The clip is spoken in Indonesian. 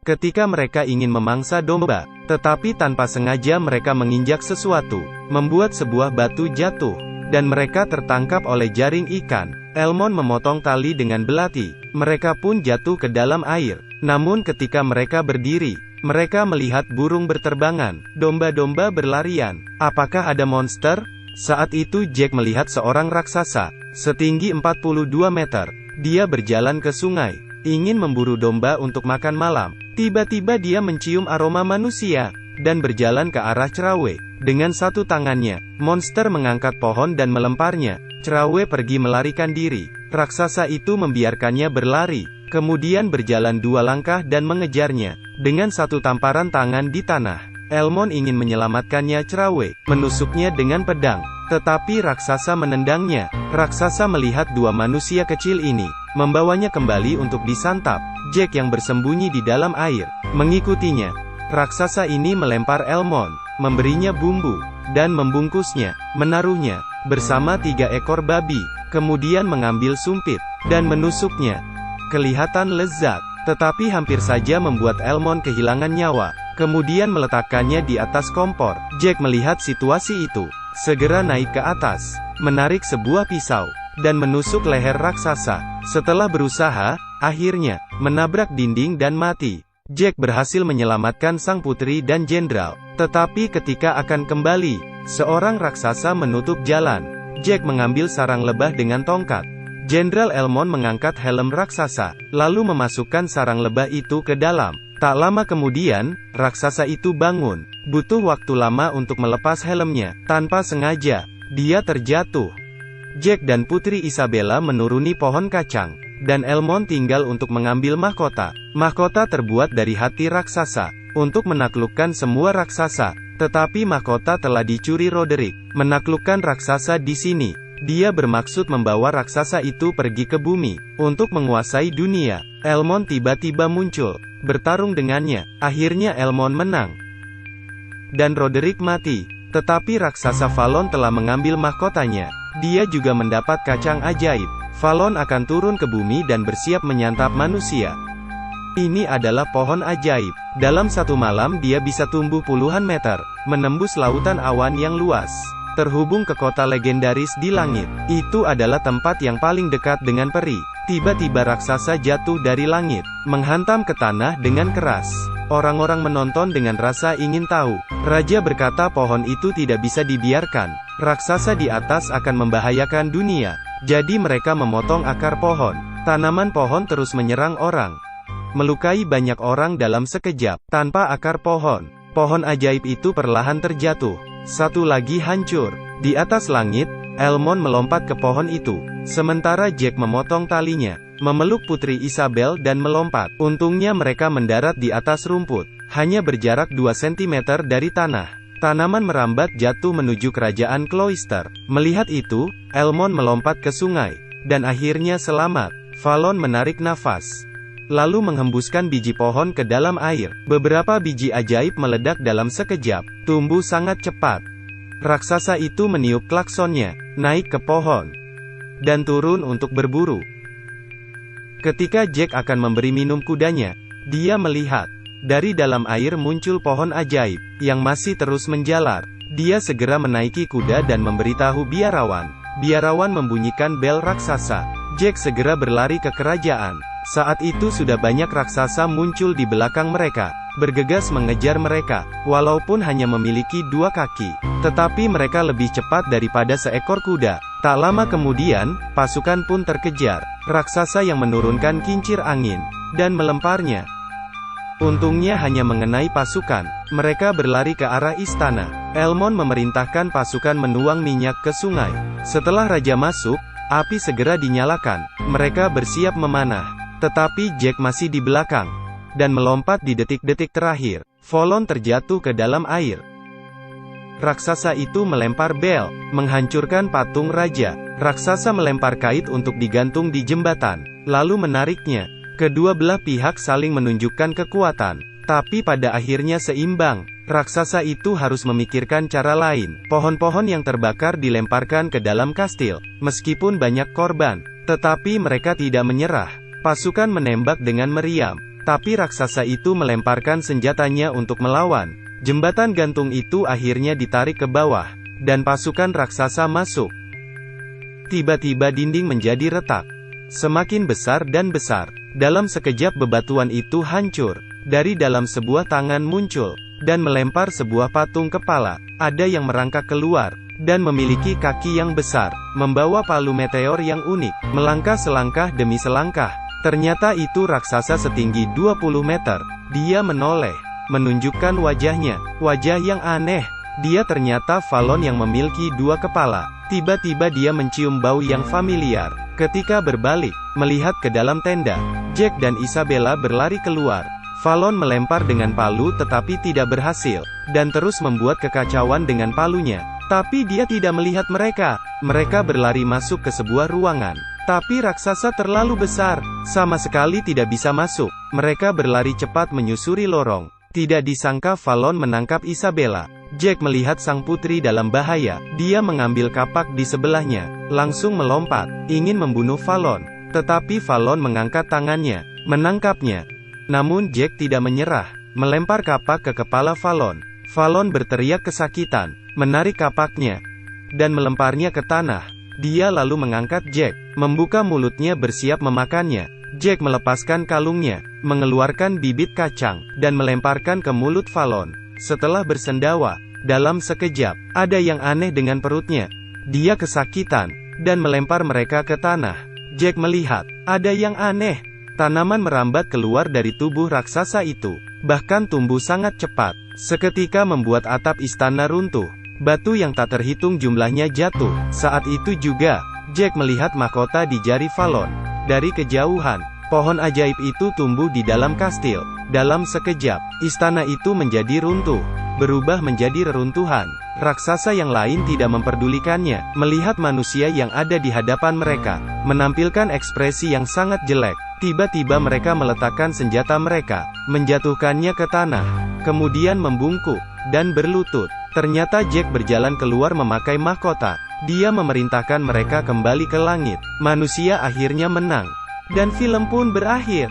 ketika mereka ingin memangsa domba, tetapi tanpa sengaja mereka menginjak sesuatu, membuat sebuah batu jatuh, dan mereka tertangkap oleh jaring ikan. Elmon memotong tali dengan belati, mereka pun jatuh ke dalam air. Namun ketika mereka berdiri, mereka melihat burung berterbangan, domba-domba berlarian. Apakah ada monster? Saat itu Jack melihat seorang raksasa, setinggi 42 meter. Dia berjalan ke sungai, ingin memburu domba untuk makan malam. Tiba-tiba dia mencium aroma manusia, dan berjalan ke arah Cerawe. Dengan satu tangannya, monster mengangkat pohon dan melemparnya. Cerawe pergi melarikan diri. Raksasa itu membiarkannya berlari, kemudian berjalan 2 langkah dan mengejarnya. Dengan satu tamparan tangan di tanah, Elmon ingin menyelamatkannya. Cerawe menusuknya dengan pedang, tetapi raksasa menendangnya. Raksasa melihat 2 manusia kecil ini, membawanya kembali untuk disantap. Jack yang bersembunyi di dalam air, mengikutinya. Raksasa ini melempar Elmon, memberinya bumbu, dan membungkusnya, menaruhnya bersama 3 ekor babi, kemudian mengambil sumpit, dan menusuknya. Kelihatan lezat, tetapi hampir saja membuat Elmon kehilangan nyawa. Kemudian meletakkannya di atas kompor. Jack melihat situasi itu, segera naik ke atas, menarik sebuah pisau, dan menusuk leher raksasa. Setelah berusaha, akhirnya, menabrak dinding dan mati. Jack berhasil menyelamatkan sang putri dan jenderal, tetapi ketika akan kembali, seorang raksasa menutup jalan. Jack mengambil sarang lebah dengan tongkat. Jenderal Elmon mengangkat helm raksasa, lalu memasukkan sarang lebah itu ke dalam. Tak lama kemudian, raksasa itu bangun. Butuh waktu lama untuk melepas helmnya. Tanpa sengaja, dia terjatuh. Jack dan Putri Isabella menuruni pohon kacang, dan Elmon tinggal untuk mengambil mahkota. Mahkota terbuat dari hati raksasa, untuk menaklukkan semua raksasa. Tetapi mahkota telah dicuri Roderick. Menaklukkan raksasa di sini, dia bermaksud membawa raksasa itu pergi ke bumi, untuk menguasai dunia. Elmon tiba-tiba muncul, bertarung dengannya. Akhirnya Elmon menang, dan Roderick mati. Tetapi raksasa Fallon telah mengambil mahkotanya. Dia juga mendapat kacang ajaib. Fallon akan turun ke bumi dan bersiap menyantap manusia. Ini adalah pohon ajaib. Dalam satu malam dia bisa tumbuh puluhan meter, menembus lautan awan yang luas, terhubung ke kota legendaris di langit. Itu adalah tempat yang paling dekat dengan peri. Tiba-tiba raksasa jatuh dari langit, menghantam ke tanah dengan keras. Orang-orang menonton dengan rasa ingin tahu. Raja berkata pohon itu tidak bisa dibiarkan. Raksasa di atas akan membahayakan dunia. Jadi mereka memotong akar pohon. Tanaman pohon terus menyerang orang, melukai banyak orang dalam sekejap. Tanpa akar pohon, pohon ajaib itu perlahan terjatuh. Satu lagi hancur. Di atas langit, Elmon melompat ke pohon itu, sementara Jack memotong talinya, memeluk Putri Isabel dan melompat. Untungnya mereka mendarat di atas rumput, hanya berjarak 2 cm dari tanah. Tanaman merambat jatuh menuju kerajaan Cloister. Melihat itu, Elmon melompat ke sungai, dan akhirnya selamat. Fallon menarik nafas, lalu menghembuskan biji pohon ke dalam air. Beberapa biji ajaib meledak dalam sekejap, tumbuh sangat cepat. Raksasa itu meniup klaksonnya, naik ke pohon, dan turun untuk berburu. Ketika Jack akan memberi minum kudanya, dia melihat, dari dalam air muncul pohon ajaib, yang masih terus menjalar. Dia segera menaiki kuda dan memberitahu biarawan. Biarawan membunyikan bel raksasa. Jack segera berlari ke kerajaan. Saat itu sudah banyak raksasa muncul di belakang mereka, bergegas mengejar mereka. Walaupun hanya memiliki 2 kaki, tetapi mereka lebih cepat daripada seekor kuda. Tak lama kemudian, pasukan pun terkejar. Raksasa yang menurunkan kincir angin, dan melemparnya. Untungnya hanya mengenai pasukan. Mereka berlari ke arah istana. Elmon memerintahkan pasukan menuang minyak ke sungai. Setelah raja masuk, api segera dinyalakan. Mereka bersiap memanah. Tetapi Jack masih di belakang, dan melompat di detik-detik terakhir. Fallon terjatuh ke dalam air. Raksasa itu melempar bel, menghancurkan patung raja. Raksasa melempar kait untuk digantung di jembatan, lalu menariknya. Kedua belah pihak saling menunjukkan kekuatan, tapi pada akhirnya seimbang. Raksasa itu harus memikirkan cara lain. Pohon-pohon yang terbakar dilemparkan ke dalam kastil. Meskipun banyak korban, tetapi mereka tidak menyerah. Pasukan menembak dengan meriam, Tapi raksasa itu melemparkan senjatanya untuk melawan. Jembatan gantung itu akhirnya ditarik ke bawah, dan pasukan raksasa masuk. Tiba-tiba dinding menjadi retak. Semakin besar dan besar. Dalam sekejap bebatuan itu hancur. Dari dalam sebuah tangan muncul, dan melempar sebuah patung kepala. Ada yang merangkak keluar, dan memiliki kaki yang besar, membawa palu meteor yang unik, melangkah selangkah demi selangkah. Ternyata itu raksasa setinggi 20 meter. Dia menoleh, menunjukkan wajahnya, wajah yang aneh. Dia ternyata Fallon yang memiliki 2 kepala. Tiba-tiba dia mencium bau yang familiar. Ketika berbalik, melihat ke dalam tenda, Jack dan Isabella berlari keluar. Fallon melempar dengan palu tetapi tidak berhasil, dan terus membuat kekacauan dengan palunya. Tapi dia tidak melihat mereka. Mereka berlari masuk ke sebuah ruangan. Tapi raksasa terlalu besar, sama sekali tidak bisa masuk. Mereka berlari cepat menyusuri lorong. Tidak disangka Fallon menangkap Isabella. Jack melihat sang putri dalam bahaya. Dia mengambil kapak di sebelahnya, langsung melompat, ingin membunuh Fallon. Tetapi Fallon mengangkat tangannya, menangkapnya. Namun Jack tidak menyerah, melempar kapak ke kepala Fallon. Fallon berteriak kesakitan, menarik kapaknya, dan melemparnya ke tanah. Dia lalu mengangkat Jack, membuka mulutnya bersiap memakannya. Jack melepaskan kalungnya, mengeluarkan bibit kacang, dan melemparkan ke mulut Fallon. Setelah bersendawa, dalam sekejap, ada yang aneh dengan perutnya. Dia kesakitan, dan melempar mereka ke tanah. Jack melihat, ada yang aneh. Tanaman merambat keluar dari tubuh raksasa itu, bahkan tumbuh sangat cepat. Seketika membuat atap istana runtuh. Batu yang tak terhitung jumlahnya jatuh. Saat itu juga, Jack melihat mahkota di jari Fallon. Dari kejauhan, pohon ajaib itu tumbuh di dalam kastil. Dalam sekejap, istana itu menjadi runtuh, berubah menjadi reruntuhan. Raksasa yang lain tidak memperdulikannya. Melihat manusia yang ada di hadapan mereka, menampilkan ekspresi yang sangat jelek. Tiba-tiba mereka meletakkan senjata mereka, menjatuhkannya ke tanah, kemudian membungkuk, dan berlutut. Ternyata Jack berjalan keluar memakai mahkota. Dia memerintahkan mereka kembali ke langit. Manusia akhirnya menang. Dan film pun berakhir.